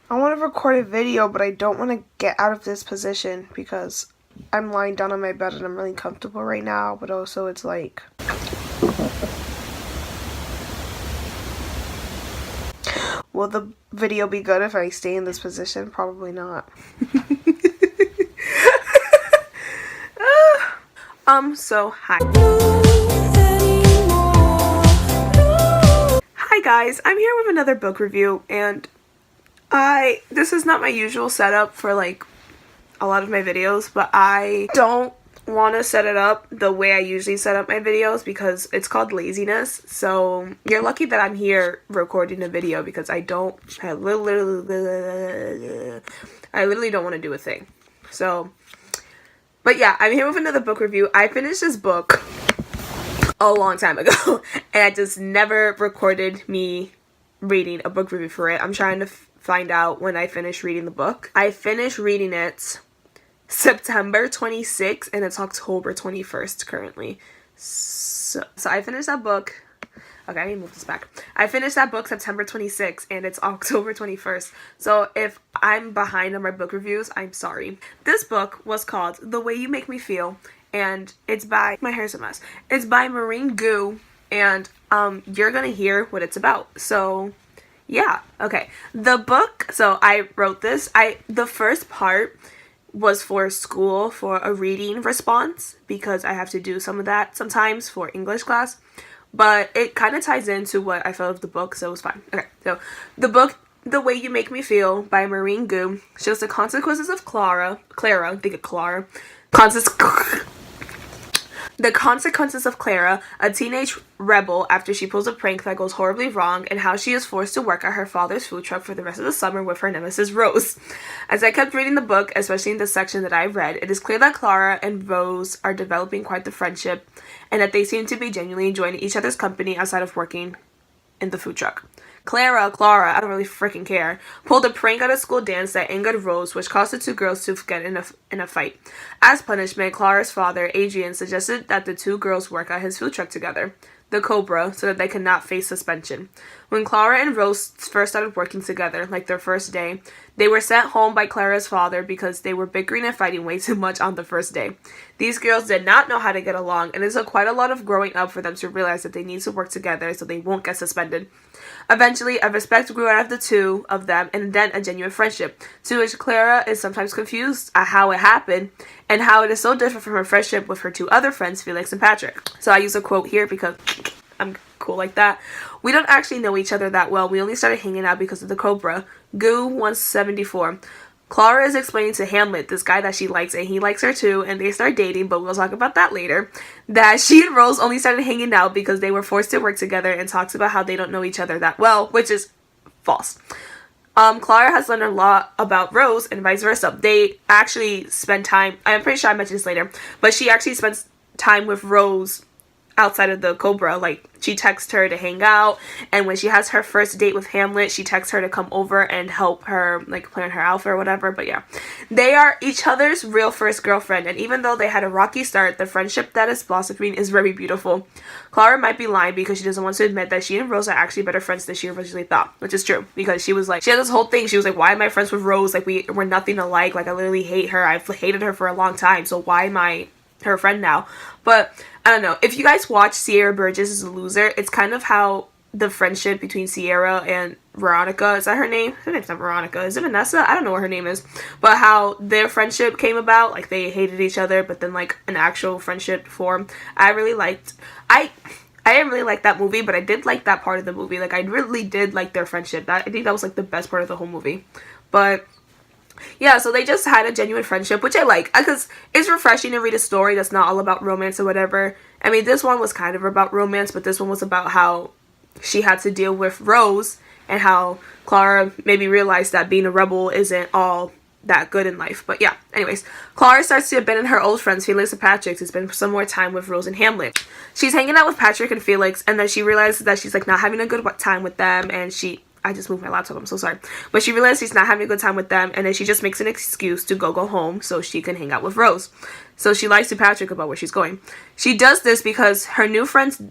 I want to record a video, but I don't want to get out of this position because I'm lying down on my bed and I'm really comfortable right now, but also it's like... Will the video be good if I stay in this position? Probably not. So hi. Hi guys, I'm here with another book review, and this is not my usual setup for like a lot of my videos, but I don't want to set it up the way I usually set up my videos because it's called laziness. So you're lucky that I'm here recording a video because I literally don't want to do a thing. So, but yeah, I'm here with another book review. I finished this book a long time ago and I just never recorded me reading a book review for it. I'm trying to find out when I finish reading the book. I finished reading it September 26th and it's October 21st currently. So I finished that book. Okay, I need to move this back. I finished that book September 26th and it's October 21st. So if I'm behind on my book reviews, I'm sorry. This book was called The Way You Make Me Feel, and it's by, my hair's a mess. It's by Marina, and you're gonna hear what it's about. So yeah, okay. The book, so I wrote this. The first part was for school for a reading response because I have to do some of that sometimes for English class. But it kind of ties into what I felt of the book, so it was fine. Okay, so the book, The Way You Make Me Feel by Marina, shows the consequences of Clara, the consequences of Clara, a teenage rebel after she pulls a prank that goes horribly wrong, and how she is forced to work at her father's food truck for the rest of the summer with her nemesis Rose. As I kept reading the book, especially in the section that I read, it is clear that Clara and Rose are developing quite the friendship, and that they seem to be genuinely enjoying each other's company outside of working in the food truck. Clara, I don't really freaking care, pulled a prank at a school dance that angered Rose, which caused the two girls to get in a fight. As punishment, Clara's father, Adrian, suggested that the two girls work at his food truck together, the Cobra, so that they could not face suspension. When Clara and Rose first started working together, like their first day, they were sent home by Clara's father because they were bickering and fighting way too much on the first day. These girls did not know how to get along, and it took quite a lot of growing up for them to realize that they need to work together so they won't get suspended. Eventually, a respect grew out of the two of them, and then a genuine friendship, to which Clara is sometimes confused at how it happened, and how it is so different from her friendship with her two other friends, Felix and Patrick. So I use a quote here because I'm cool like that. We don't actually know each other that well. We only started hanging out because of the Cobra. Goo 174. Clara is explaining to Hamlet, this guy that she likes, and he likes her too, and they start dating, but we'll talk about that later, that she and Rose only started hanging out because they were forced to work together, and talks about how they don't know each other that well, which is false. Clara has learned a lot about Rose and vice versa. They actually spend time, I'm pretty sure I mentioned this later, but she actually spends time with Rose outside of the Cobra. Like, she texts her to hang out, and when she has her first date with Hamlet, she texts her to come over and help her like plan her outfit or whatever. But yeah, they are each other's real first girlfriend, and even though they had a rocky start, the friendship that is blossoming is very beautiful. Clara might be lying because she doesn't want to admit that she and Rose are actually better friends than she originally thought, which is true, because she was like, she had this whole thing, she was like, why am I friends with Rose? Like, we're nothing alike. Like, I literally hate her. I've hated her for a long time, so why am I her friend now? But I don't know. If you guys watch Sierra Burgess' A Loser, it's kind of how the friendship between Sierra and Veronica, is that her name? Her name's not Veronica. Is it Vanessa? I don't know what her name is. But how their friendship came about. Like, they hated each other, but then like an actual friendship formed. I didn't really like that movie, but I did like that part of the movie. Like, I really did like their friendship. I think that was like the best part of the whole movie. But yeah, so they just had a genuine friendship, which I like, because it's refreshing to read a story that's not all about romance or whatever. I mean, this one was kind of about romance, but this one was about how she had to deal with Rose, and how Clara maybe realized that being a rebel isn't all that good in life. But yeah, anyways, Clara starts to abandon her old friends, Felix and Patrick, to spend some more time with Rose and Hamlet. She's hanging out with Patrick and Felix, and then she realizes that she's like not having a good time with them, and I just moved my laptop, I'm so sorry. But she realizes she's not having a good time with them, and then she just makes an excuse to go home so she can hang out with Rose. So she lies to Patrick about where she's going. She does this because her new friends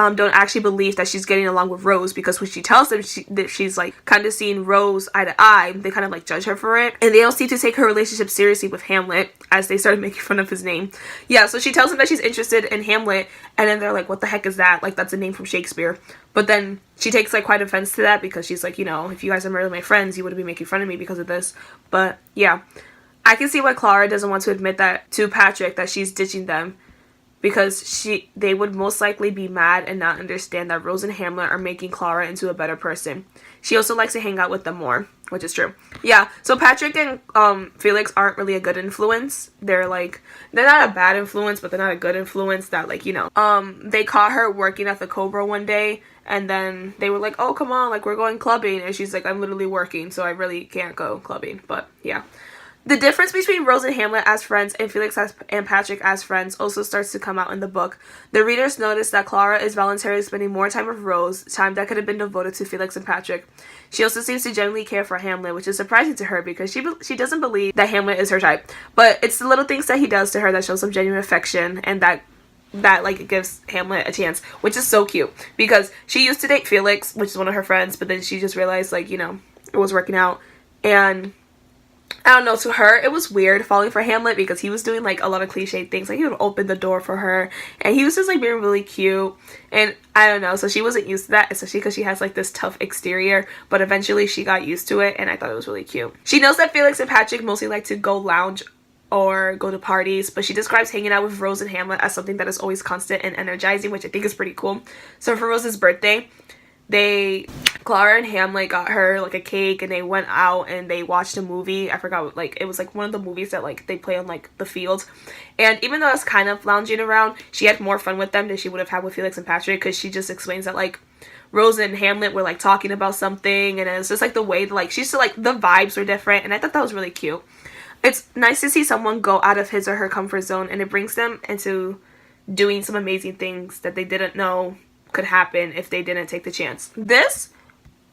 don't actually believe that she's getting along with Rose, because when she tells them that she's like kind of seeing Rose eye to eye, they kind of like judge her for it, and they don't seem to take her relationship seriously with Hamlet, as they started making fun of his name. Yeah, so she tells them that she's interested in Hamlet, and then they're like, what the heck is that? Like, that's a name from Shakespeare. But then she takes like quite offense to that, because she's like, you know, if you guys are really my friends, you wouldn't be making fun of me because of this. But yeah, I can see why Clara doesn't want to admit that to Patrick, that she's ditching them, because they would most likely be mad and not understand that Rose and Hamlet are making Clara into a better person. She also likes to hang out with them more, which is true. Yeah, so Patrick and Felix aren't really a good influence. They're not a bad influence, but they're not a good influence that, like, you know. They caught her working at the Cobra one day, and then they were like, oh, come on, like, we're going clubbing. And she's like, I'm literally working, so I really can't go clubbing. But yeah. The difference between Rose and Hamlet as friends and Felix and Patrick as friends also starts to come out in the book. The readers notice that Clara is voluntarily spending more time with Rose, time that could have been devoted to Felix and Patrick. She also seems to genuinely care for Hamlet, which is surprising to her, because she doesn't believe that Hamlet is her type. But it's the little things that he does to her that show some genuine affection, and that like gives Hamlet a chance, which is so cute, because she used to date Felix, which is one of her friends, but then she just realized, like, you know, it was working out, and I don't know, to her, it was weird falling for Hamlet, because he was doing, like, a lot of cliche things. Like, he would open the door for her, and he was just, like, being really cute, and I don't know, so she wasn't used to that, especially because she has, like, this tough exterior, but eventually she got used to it, and I thought it was really cute. She knows that Felix and Patrick mostly like to go lounge or go to parties, but she describes hanging out with Rose and Hamlet as something that is always constant and energizing, which I think is pretty cool. So for Rose's birthday, Clara and Hamlet got her like a cake, and they went out and they watched a movie. I forgot, like, it was like one of the movies that like they play on like the field. And even though I was kind of lounging around, she had more fun with them than she would have had with Felix and Patrick, because she just explains that like Rose and Hamlet were like talking about something, and it's just like the way like she's like the vibes were different, and I thought that was really cute. It's nice to see someone go out of his or her comfort zone, and it brings them into doing some amazing things that they didn't know could happen if they didn't take the chance. This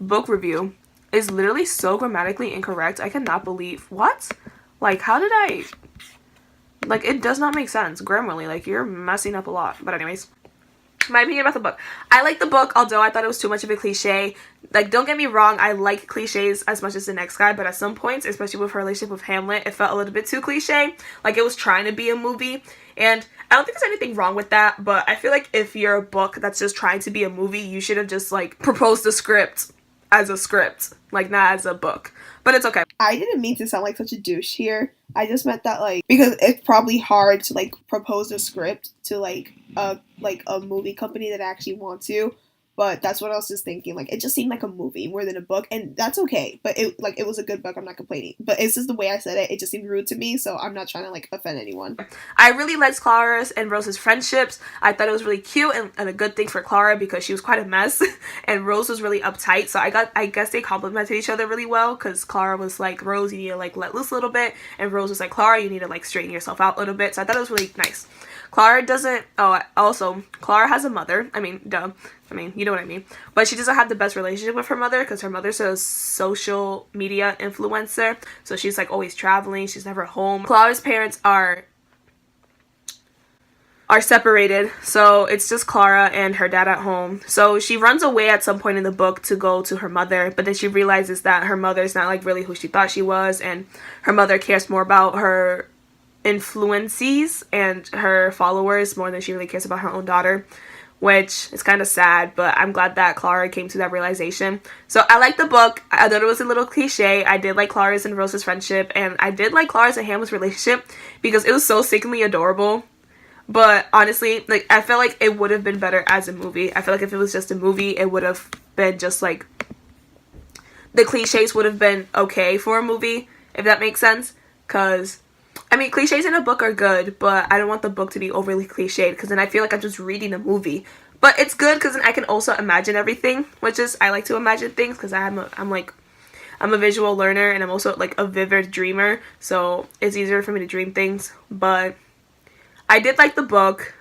book review is literally so grammatically incorrect. I cannot believe. What? Like, how did I... Like, it does not make sense grammarly. Like, you're messing up a lot. But anyways, my opinion about the book. I like the book, although I thought it was too much of a cliche. Like, don't get me wrong, I like cliches as much as the next guy, but at some points, especially with her relationship with Hamlet, it felt a little bit too cliche. Like, it was trying to be a movie, and I don't think there's anything wrong with that, but I feel like if you're a book that's just trying to be a movie, you should have just, like, proposed the script as a script, like, not as a book. But it's okay. I didn't mean to sound like such a douche here. I just meant that, like, because it's probably hard to, like, propose a script to, like a movie company that actually wants you. But that's what I was just thinking. Like, it just seemed like a movie more than a book, and that's okay. But it was a good book. I'm not complaining. But it's just the way I said it. It just seemed rude to me, so I'm not trying to like offend anyone. I really liked Clara's and Rose's friendships. I thought it was really cute and a good thing for Clara, because she was quite a mess, and Rose was really uptight. So I guess they complemented each other really well, because Clara was like, Rose, you need to like let loose a little bit, and Rose was like, Clara, you need to like straighten yourself out a little bit. So I thought it was really nice. Clara doesn't... Oh, also, Clara has a mother. I mean, duh. I mean, you know what I mean. But she doesn't have the best relationship with her mother, because her mother's a social media influencer. So she's, like, always traveling. She's never home. Clara's parents are separated. So it's just Clara and her dad at home. So she runs away at some point in the book to go to her mother. But then she realizes that her mother's not, like, really who she thought she was. And her mother cares more about her influences and her followers more than she really cares about her own daughter, which is kind of sad, but I'm glad that Clara came to that realization. So I like the book. I thought it was a little cliche. I did like Clara's and Rose's friendship, and I did like Clara's and Hamlet's relationship, because it was so sickeningly adorable. But honestly, like, I feel like it would have been better as a movie. I feel like if it was just a movie, it would have been just like, the cliches would have been okay for a movie, if that makes sense. Because I mean, cliches in a book are good, but I don't want the book to be overly cliched, because then I feel like I'm just reading a movie. But it's good, because then I can also imagine everything, which is, I like to imagine things, because I'm a visual learner, and I'm also like a vivid dreamer, so it's easier for me to dream things. But I did like the book,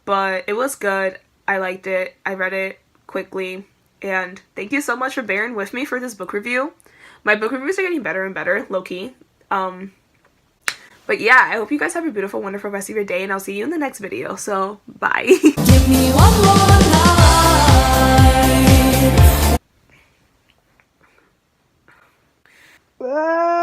but it was good. I liked it. I read it quickly, and thank you so much for bearing with me for this book review. My book reviews are getting better and better, low-key. But yeah, I hope you guys have a beautiful, wonderful rest of your day, and I'll see you in the next video. So bye. Give me one more night.